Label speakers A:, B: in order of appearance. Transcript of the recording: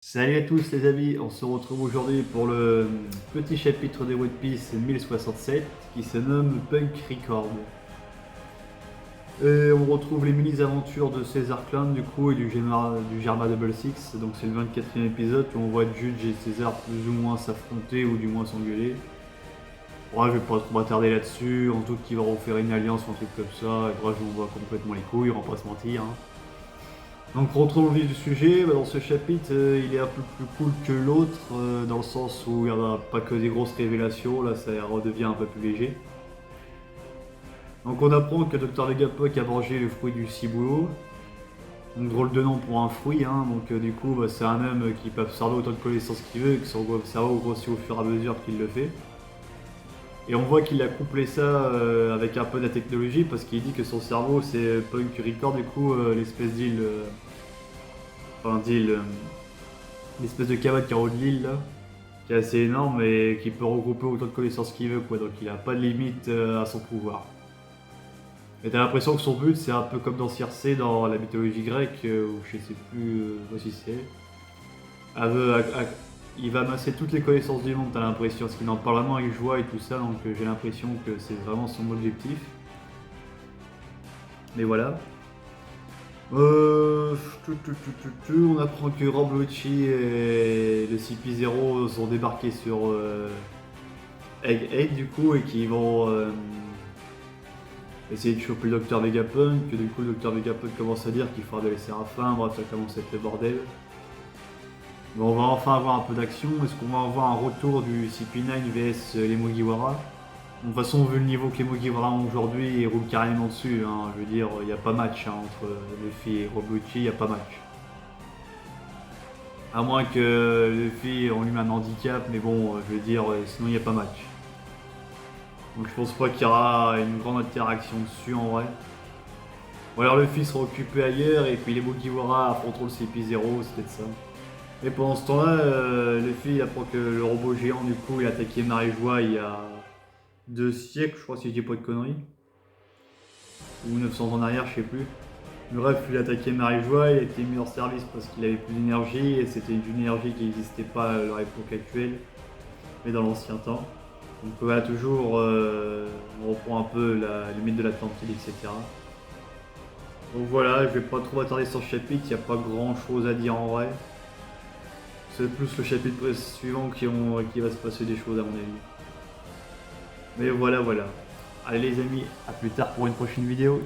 A: Salut à tous les amis, on se retrouve aujourd'hui pour le petit chapitre de One Piece 1067 qui se nomme Punk Record. Et on retrouve les mini-aventures de César Clown du coup et du Germa Double Six, donc c'est le 24e épisode où on voit Judge et César plus ou moins s'affronter ou du moins s'engueuler. Ouais, je vais pas trop m'attarder là-dessus, on doute qu'il va refaire une alliance ou un truc comme ça, et bref, on voit complètement les couilles, on va pas se mentir. Donc rentrons au vif du sujet, dans ce chapitre il est un peu plus cool que l'autre, dans le sens où il n'y en a pas que des grosses révélations, là ça redevient un peu plus léger. Donc on apprend que Dr Vegapunk a mangé le fruit du ciboulot, donc drôle de nom pour un fruit, hein. Donc du coup c'est un homme qui peut absorber autant de connaissances qu'il veut et que son cerveau grossit au fur et à mesure qu'il le fait. Et on voit qu'il a couplé ça avec un peu de la technologie parce qu'il dit que son cerveau c'est Punk Record, du coup l'espèce d'île... l'espèce de cabane qui est en haut de l'île là, qui est assez énorme et qui peut regrouper autant de connaissances qu'il veut, quoi. Donc il a pas de limite à son pouvoir. Et t'as l'impression que son but c'est un peu comme dans Circé dans la mythologie grecque, ou je sais plus si c'est. Il va amasser toutes les connaissances du monde, t'as l'impression, parce qu'il en parle vraiment avec joie et tout ça, donc j'ai l'impression que c'est vraiment son objectif. Mais voilà. On apprend que Rob Lucci et le CP0 sont débarqués sur Egghead du coup et qui vont essayer de choper le Dr Vegapunk, que du coup le Dr Vegapunk commence à dire qu'il faudra de les Séraphins, bref ça commence à être le bordel. Mais on va enfin avoir un peu d'action, est-ce qu'on va avoir un retour du CP9 vs les Mugiwara? De toute façon, vu le niveau que les Mugiwara ont aujourd'hui, ils roulent carrément dessus, hein. Je veux dire, il n'y a pas match hein, entre Luffy et Rob Lucci, il n'y a pas match. À moins que Luffy on lui met un handicap, mais bon, je veux dire, sinon il n'y a pas match. Donc je pense pas qu'il y aura une grande interaction dessus en vrai. Ou alors Luffy sera occupé ailleurs et puis les Mugiwara affronteront le CP0, c'est peut-être ça. Et pendant ce temps-là, Luffy il apprend que le robot géant du coup il a attaqué Marie-Joie il y a 2 siècles, je crois, si je dis pas de conneries. Ou 900 ans en arrière, je sais plus. Bref, il a attaqué Marie-Joie, il a été mis en service parce qu'il avait plus d'énergie et c'était une énergie qui n'existait pas à leur époque actuelle, mais dans l'ancien temps. Donc voilà, toujours on reprend un peu la limite de l'Atlantide, etc. Donc voilà, je vais pas trop m'attarder sur ce chapitre, il n'y a pas grand chose à dire en vrai. C'est plus le chapitre suivant qui va se passer des choses à mon avis. Mais voilà. Allez les amis, à plus tard pour une prochaine vidéo.